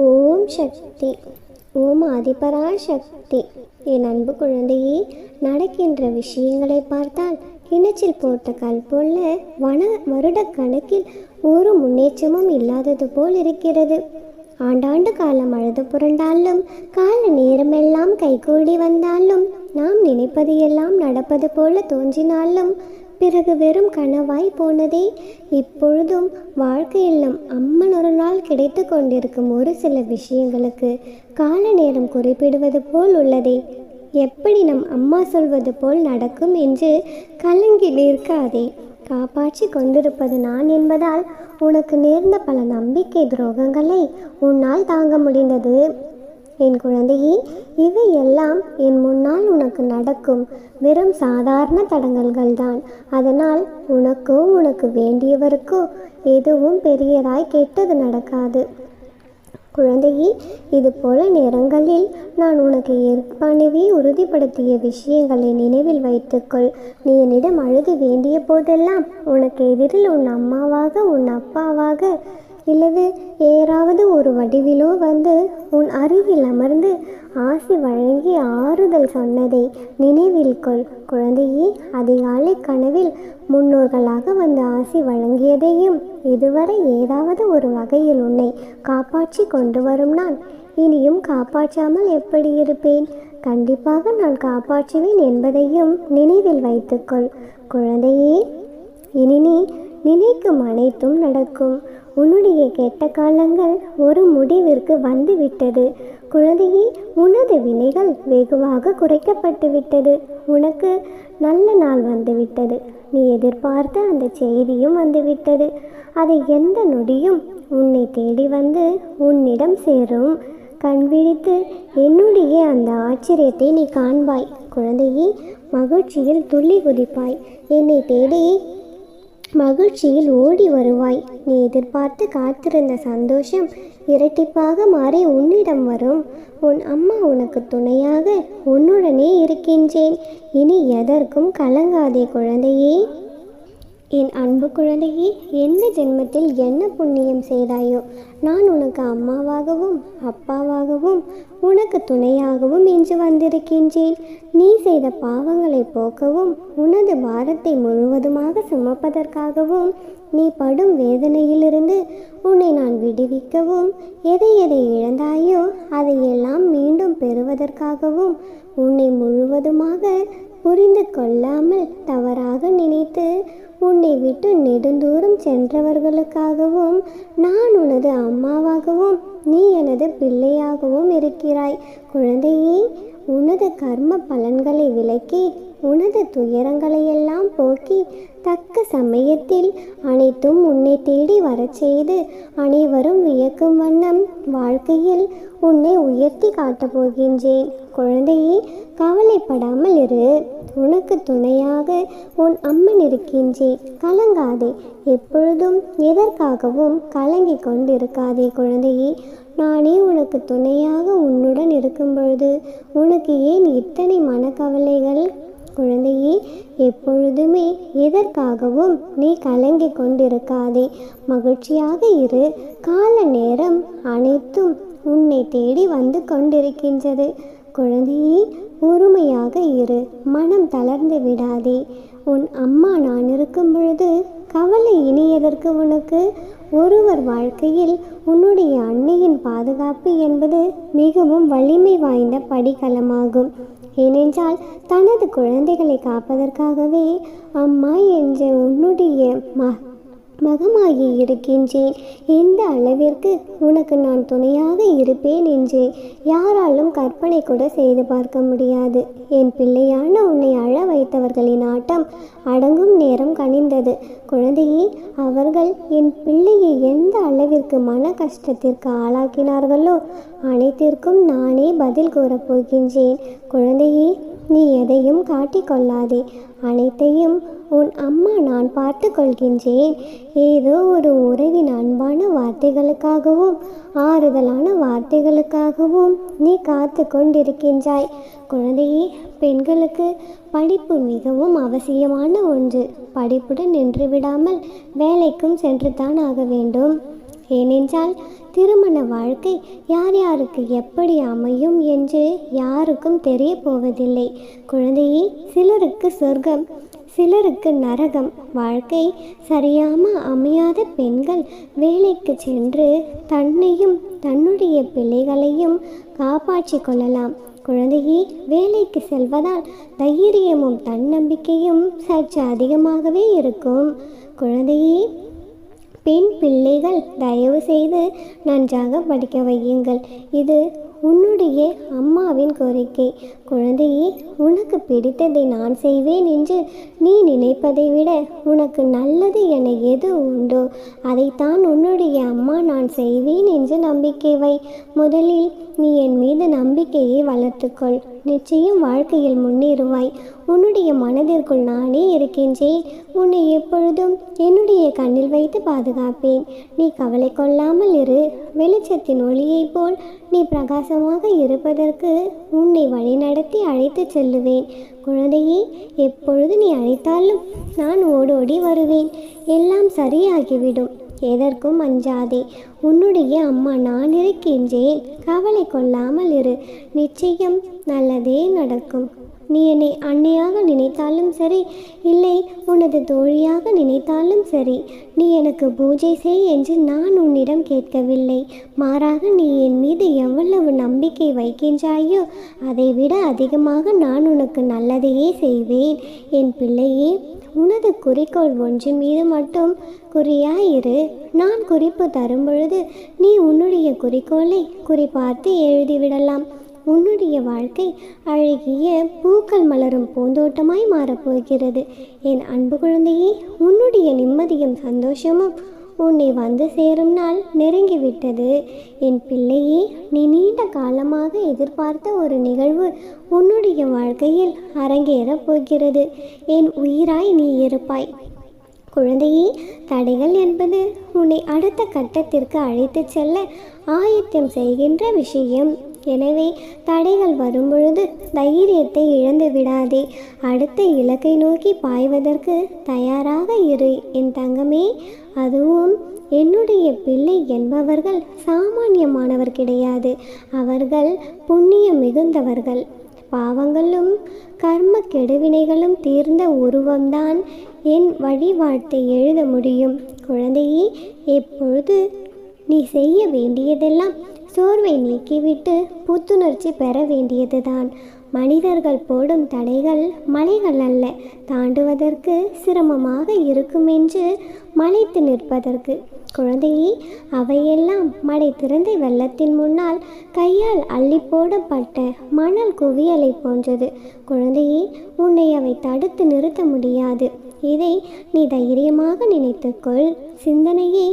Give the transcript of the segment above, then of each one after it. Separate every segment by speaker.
Speaker 1: ஓம் சக்தி. ஓம் ஆதிபரா சக்தி. என் அன்பு குழந்தையே, நடக்கின்ற விஷயங்களை பார்த்தால் கிணற்றில் போட்ட கல் போல வருட கணக்கில் ஒரு முன்னேற்றமும் இல்லாதது போல் இருக்கிறது. ஆண்டாண்டு காலம் அழுது புரண்டாலும், கால நேரமெல்லாம் கைகூடி வந்தாலும், நாம் நினைப்பது எல்லாம் நடப்பது போல தோன்றினாலும் பிறகு வெறும் கனவாய் போனதே. இப்பொழுதும் வாழ்க்கையில் நம் அம்மன் ஒரு நாள் கிடைத்து கொண்டிருக்கும் ஒரு சில விஷயங்களுக்கு கால நேரம் குறிப்பிடுவது போல் உள்ளதே. எப்படி நம் அம்மா சொல்வது போல் நடக்கும் என்று கலங்கி நிற்காதே. காப்பாற்றி கொண்டிருப்பது நான் என்பதால் உனக்கு நேர்ந்த பல நம்பிக்கை துரோகங்களை உன்னால் தாங்க முடிந்தது. என் குழந்தையே, இவை எல்லாம் என் முன்னால் உனக்கு நடக்கும் வெறும் சாதாரண தடங்கல்கள் தான். அதனால் உனக்கோ உனக்கு வேண்டியவருக்கோ எதுவும் பெரியதாய் கெட்டது நடக்காது. குழந்தையே, இது போல நேரங்களில் நான் உனக்கு ஏற்கனவே உறுதிப்படுத்திய விஷயங்களை நினைவில் வைத்துக்கொள். நீ என்னிடம் அழுது வேண்டிய போதெல்லாம் உனக்கு எதிரில் உன் அம்மாவாக, உன் அப்பாவாக, இல்லது ஏறாவது ஒரு வடிவிலோ வந்து உன் அருகில் அமர்ந்து ஆசி வழங்கி ஆறுதல் சொன்னதை நினைவில் கொள். குழந்தையே, அதிகாலை கனவில் முன்னோர்களாக வந்து ஆசி வழங்கியதையும், இதுவரை ஏதாவது ஒரு வகையில் உன்னை காப்பாற்றி கொண்டு வரும் நான் இனியும் காப்பாற்றாமல் எப்படி இருப்பேன்? கண்டிப்பாக நான் காப்பாற்றுவேன் என்பதையும் நினைவில் வைத்துக்கொள். குழந்தையே, இனி நீ நினைக்கும் அனைத்தும் நடக்கும். உன்னுடைய கெட்ட காலங்கள் ஒரு முடிவிற்கு வந்துவிட்டது. குழந்தையே, உனது வினைகள் வெகுவாக குறைக்கப்பட்டு விட்டது. உனக்கு நல்ல நாள் வந்துவிட்டது. நீ எதிர்பார்த்த அந்த செய்தியும் வந்துவிட்டது. அதை எந்த நொடியும் உன்னை தேடி வந்து உன்னிடம் சேரும். கண் விழித்து என்னுடைய அந்த ஆச்சரியத்தை நீ காண்பாய். குழந்தையே, மகிழ்ச்சியில் துள்ளி குதிப்பாய். என்னை தேடி மகிழ்ச்சியில் ஓடி வருவாய். நீ எதிர்பார்த்து காத்திருந்த சந்தோஷம் இரட்டிப்பாக மாறி உன்னிடம் வரும். உன் அம்மா உனக்கு துணையாக உன்னுடனே இருக்கின்றேன். இனி எதற்கும் கலங்காதே குழந்தையே. என் அன்பு குழந்தையே, எந்த ஜென்மத்தில் என்ன புண்ணியம் செய்தாயோ நான் உனக்கு அம்மாவாகவும் அப்பாவாகவும் உனக்கு துணையாகவும் இன்று வந்திருக்கின்றேன். நீ செய்த பாவங்களை போக்கவும், உனது பாரத்தை முழுவதுமாக சுமப்பதற்காகவும், நீ படும் வேதனையிலிருந்து உன்னை நான் விடுவிக்கவும், எதை எதை இழந்தாயோ அதையெல்லாம் மீண்டும் பெறுவதற்காகவும், உன்னை முழுவதுமாக புரிந்து கொள்ளாமல் தவறாக நினைத்து உன்னை விட்டு நெடுந்தூரம் சென்றவர்களுக்காகவும் நான் உனது அம்மாவாகவும் நீ எனது பிள்ளையாகவும் இருக்கிறாய். குழந்தையே, உனது கர்ம பலன்களை விலக்கி உனது துயரங்களையெல்லாம் போக்கி தக்க சமயத்தில் அனைத்தும் உன்னை தேடி வரச் செய்து அனைவரும் வியக்கும் வண்ணம் வாழ்க்கையில் உன்னை உயர்த்தி காட்டப் போகின்றேன். குழந்தையே, கவலைப்படாமல் இரு. உனக்கு துணையாக உன் அம்மன் இருக்கின்றேன். கலங்காதே. எப்பொழுதும் எதற்காகவும் கலங்கி கொண்டிருக்காதே குழந்தையே. நானே உனக்கு துணையாக உன்னுடன் இருக்கும் பொழுது உனக்கு ஏன் இத்தனை மனக்கவலைகள்? குழந்தையே, எப்பொழுதுமே எதற்காகவும் நீ கலங்கி கொண்டிருக்காதே. மகிழ்ச்சியாக இரு. கால நேரம் அனைத்தும் உன்னை தேடி வந்து கொண்டிருக்கின்றது. குழந்தையே, பொறுமையாக இரு. மனம் தளர்ந்து விடாதே. உன் அம்மா நான் இருக்கும் பொழுது கவலை இனி எதற்கு உனக்கு? ஒருவர் வாழ்க்கையில் உன்னுடைய அன்னையின் பாதுகாப்பு என்பது மிகவும் வலிமை வாய்ந்த படிக்கலமாகும். ஏனென்றால் தனது குழந்தைகளை காப்பதற்காகவே அம்மா என்ற உன்னுடைய மகமாகி இருக்கின்றேன். எந்த அளவிற்கு உனக்கு நான் துணையாக இருப்பேன் என்று யாராலும் கற்பனை கூட செய்து பார்க்க முடியாது. என் பிள்ளையான உன்னை அழ வைத்தவர்களின் ஆட்டம் அடங்கும் நேரம் கனிந்தது. குழந்தையே, அவர்கள் என் பிள்ளையை எந்த அளவிற்கு மன கஷ்டத்திற்கு ஆளாக்கினார்களோ அனைத்திற்கும் நானே பதில் கூறப்போகின்றேன். குழந்தையே, நீ எதையும் காட்டிக்கொள்ளாதே. அனைத்தையும் உன் அம்மா நான் பார்த்து கொள்கின்றேன். ஏதோ ஒரு உறவின் அன்பான வார்த்தைகளுக்காகவும் ஆறுதலான வார்த்தைகளுக்காகவும் நீ காத்து கொண்டிருக்கின்றாய். குழந்தையே, பெண்களுக்கு படிப்பு மிகவும் அவசியமான ஒன்று. படிப்புடன் நின்று விடாமல் வேலைக்கும் சென்று தான் ஆக வேண்டும். ஏனென்றால் திருமண வாழ்க்கை யார் யாருக்கு எப்படி அமையும் என்று யாருக்கும் தெரிய போவதில்லை. குழந்தையே, சிலருக்கு சொர்க்கம், சிலருக்கு நரகம். வாழ்க்கை சரியாம அமையாத பெண்கள் வேலைக்கு சென்று தன்னையும் தன்னுடைய பிள்ளைகளையும் காப்பாற்றி கொள்ளலாம். குழந்தையே, வேலைக்கு செல்வதால் தைரியமும் தன்னம்பிக்கையும் சற்று அதிகமாகவே இருக்கும். குழந்தையே, பெண் பிள்ளைகள் தயவு செய்து நன்றாக படிக்க வையுங்கள். இது உன்னுடைய அம்மாவின் கோரிக்கை. குழந்தையே, உனக்கு பிடித்ததை நான் செய்வேன் என்று நீ நினைப்பதை விட உனக்கு நல்லது என எது உண்டோ அதைத்தான் உன்னுடைய அம்மா நான் செய்வேன் என்று நம்பிக்கை வை. முதலில் நீ என் மீது நம்பிக்கையை வளர்த்துக்கொள். நிச்சயம் வாழ்க்கையில் முன்னேறுவாய். உன்னுடைய மனதிற்குள் நானே இருக்கின்றேன். உன்னை எப்பொழுதும் என்னுடைய கண்ணில் வைத்து பாதுகாப்பேன். நீ கவலை கொள்ளாமல் இரு. வெளிச்சத்தின் ஒளியைப் போல் நீ பிரகாசமாக இருப்பதற்கு உன்னை வழிநடத்தி அழைத்து செல்லுவேன். குழந்தையே, எப்பொழுது நீ அழைத்தாலும் நான் ஓடோடி வருவேன். எல்லாம் சரியாகிவிடும். எதற்கும் அஞ்சாதே. உன்னுடைய அம்மா நான் இருக்கின்றேன். கவலை கொள்ளாமல் இரு. நிச்சயம் நல்லதே நடக்கும். நீ என்னை அன்னையாக நினைத்தாலும் சரி, இல்லை உனது தோழியாக நினைத்தாலும் சரி, நீ எனக்கு பூஜை செய் என்று நான் உன்னிடம் கேட்கவில்லை. மாறாக நீ என் மீது எவ்வளவு நம்பிக்கை வைக்கின்றாயோ அதைவிட அதிகமாக நான் உனக்கு நல்லதையே செய்வேன். என் பிள்ளையே, உனது குறிக்கோள் ஒன்று மீது மட்டும் குறியாயிரு. நான் குறிப்பு தரும் பொழுது நீ உன்னுடைய குறிக்கோளை குறிப்பார்த்து எழுதிவிடலாம். உன்னுடைய வாழ்க்கை அழகிய பூக்கள் மலரும் பூந்தோட்டமாய் மாறப்போகிறது. என் அன்பு குழந்தையே, உன்னுடைய நிம்மதியும் சந்தோஷமும் உன்னை வந்து சேரும் நாள் நெருங்கிவிட்டது. என் பிள்ளையே, நீ நீண்ட காலமாக எதிர்பார்த்த ஒரு நிகழ்வு உன்னுடைய வாழ்க்கையில் அரங்கேறப் போகிறது. என் உயிராய் நீ இருப்பாய். குழந்தையே, தடைகள் என்பது உன்னை அடுத்த கட்டத்திற்கு அழைத்து செல்ல ஆயத்தம் செய்கின்ற விஷயம். எனவே தடைகள் வரும்பொழுது தைரியத்தை இழந்து விடாதே. அடுத்த இலக்கை நோக்கி பாய்வதற்கு தயாராக இரு என் தங்கமே. அதுவும் என்னுடைய பிள்ளை என்பவர்கள் சாமானியமானவர் கிடையாது. அவர்கள் புண்ணியம் மிகுந்தவர்கள். பாவங்களும் கர்ம கெடுவினைகளும் தீர்ந்த உருவம்தான் என் வழிபாட்டை எழுத முடியும். குழந்தையே, எப்பொழுது நீ செய்ய வேண்டியதெல்லாம் சோர்வை நீக்கிவிட்டு புத்துணர்ச்சி பெற வேண்டியதுதான். மனிதர்கள் போடும் தடைகள் மலைகள் அல்ல, தாண்டுவதற்கு சிரமமாக இருக்குமென்று மலைத்து நிற்பதற்கு. குழந்தையே, அவையெல்லாம் மடை திறந்த வெள்ளத்தின் முன்னால் கையால் அள்ளி போடப்பட்ட மணல் குவியலை போன்றது. குழந்தையே, உன்னை அவை தடுத்து நிறுத்த முடியாது. இதை நீ தைரியமாக நினைத்துக்கொள். சிந்தனையை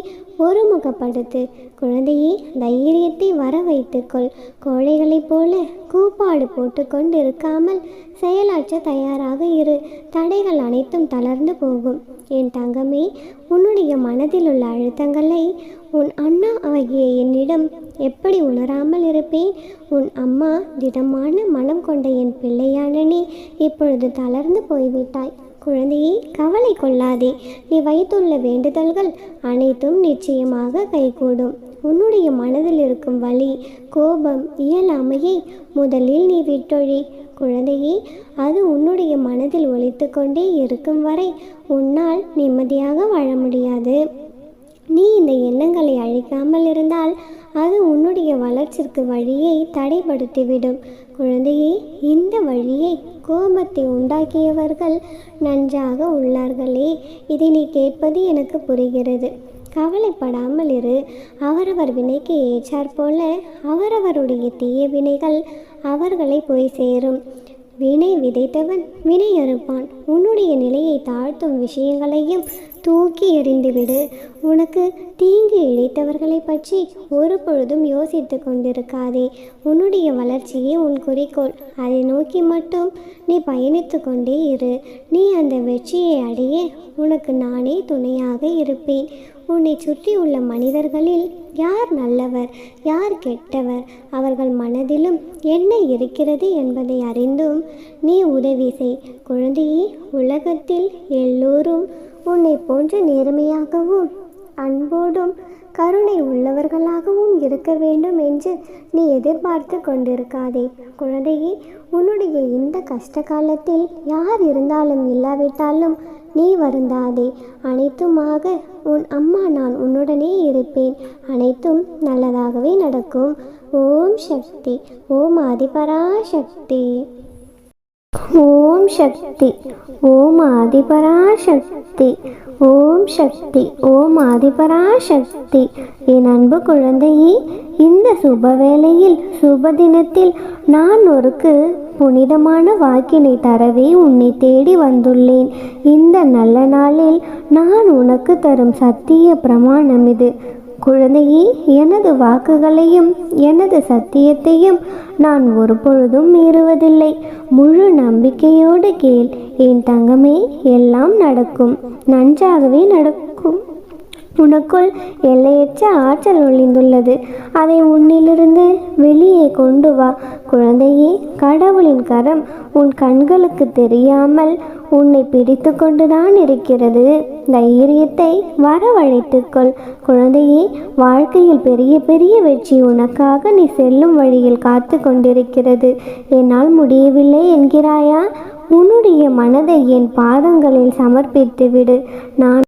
Speaker 1: ஒருமுகப்படுத்து. குழந்தையே, தைரியத்தை வர வைத்துக்கொள். கோழைகளைப் போல கூப்பாடு போட்டு கொண்டு இருக்காமல் செயலாற்ற தயாராக இரு. தடைகள் அனைத்தும் தளர்ந்து போகும். என் தங்கமே, உன்னுடைய மனதில் உள்ள அழுத்தங்களை உன் அண்ணா ஆகிய என்னிடம் எப்படி உணராமல் இருப்பேன்? உன் அம்மா திடமான மனம் கொண்ட என் பிள்ளையான நீ இப்பொழுது தளர்ந்து போய்விட்டாய். குழந்தையே, கவலை கொள்ளாதே. நீ வைத்துள்ள வேண்டுதல்கள் அனைத்தும் நிச்சயமாக கைகூடும். உன்னுடைய மனதில் இருக்கும் வலி, கோபம், இயலாமையை முதலில் நீ விட்டொழி. குழந்தையே, அது உன்னுடைய மனதில் ஒலித்து கொண்டே இருக்கும் வரை உன்னால் நிம்மதியாக வாழ முடியாது. நீ இந்த எண்ணங்களை அழிக்காமல் இருந்தால் அது உன்னுடைய வளர்ச்சிக்கு வழியை தடைப்படுத்திவிடும். குழந்தையே, இந்த வழியை கோபத்தை உண்டாக்கியவர்கள் நன்றாக உள்ளார்களே. இதை நீ கேட்பது எனக்கு புரிகிறது. கவலைப்படாமல் இரு. அவரவர் வினைக்கு ஏற்றாற் போல அவரவருடைய தீய வினைகள் அவர்களை போய் சேரும். வினை விதைத்தவன் வினை அறுப்பான். உன்னுடைய நிலையை தாழ்த்தும் விஷயங்களையும் தூக்கி எறிந்துவிடு. உனக்கு தீங்கு இழைத்தவர்களை பற்றி ஒரு பொழுதும் யோசித்து கொண்டிருக்காதே. உன்னுடைய வளர்ச்சியே உன் குறிக்கோள். அதை நோக்கி மட்டும் நீ பயணித்து கொண்டே இரு. நீ அந்த வெற்றியை அடைய உனக்கு நானே துணையாக இருப்பேன். உன்னை சுற்றி உள்ள மனிதர்களில் யார் நல்லவர், யார் கெட்டவர், அவர்கள் மனதிலும் என்ன இருக்கிறது என்பதை அறிந்தும் நீ உதவி செய். குழந்தையே, உலகத்தில் எல்லோரும் உன்னை போன்ற நேர்மையாகவும் அன்போடும் கருணை உள்ளவர்களாகவும் இருக்க வேண்டும் என்று நீ எதிர்பார்த்து கொண்டிருக்காதே. குழந்தையே, உன்னுடைய இந்த கஷ்ட காலத்தில் யார் இருந்தாலும் இல்லாவிட்டாலும் நீ வருந்தாதே. அனைத்துமாக உன் அம்மா நான் உன்னுடனே இருப்பேன். அனைத்தும் நல்லதாகவே நடக்கும். ஓம் சக்தி. ஓம் ஆதிபராசக்தி. ஓம் சக்தி. ஓம் ஆதிபராசக்தி. ஓம் சக்தி. ஓம் ஆதிபராசக்தி. என் அன்பு குழந்தையே, இந்த சுப வேளையில் சுப தினத்தில் நான் ஒரு புனிதமான வாக்கினை தரவே உன்னை தேடி வந்துள்ளேன். இந்த நல்ல நாளில் நான் உனக்கு தரும் சத்திய பிரமாணம் இது. குழந்தையே, எனது வாக்குகளையும் எனது சத்தியத்தையும் நான் ஒரு பொழுதும் மீறுவதில்லை. முழு நம்பிக்கையோடு கேள் என் தங்கமே. எல்லாம் நடக்கும், நன்றாகவே நடக்கும். உனக்குள் எல்லையற்ற ஆற்றல் ஒளிந்துள்ளது. அதை உன்னிலிருந்து வெளியே கொண்டு வா. குழந்தையே, கடவுளின் கரம் உன் கண்களுக்கு தெரியாமல் உன்னை பிடித்து கொண்டுதான் இருக்கிறது. தைரியத்தை வரவழைத்துக்கொள். குழந்தையே, வாழ்க்கையில் பெரிய பெரிய வெற்றி உனக்காக நீ செல்லும் வழியில் காத்து கொண்டிருக்கிறது. என்னால் முடியவில்லை என்கிறாயா? உன்னுடைய மனதை என் பாதங்களில் சமர்ப்பித்து விடு. நான்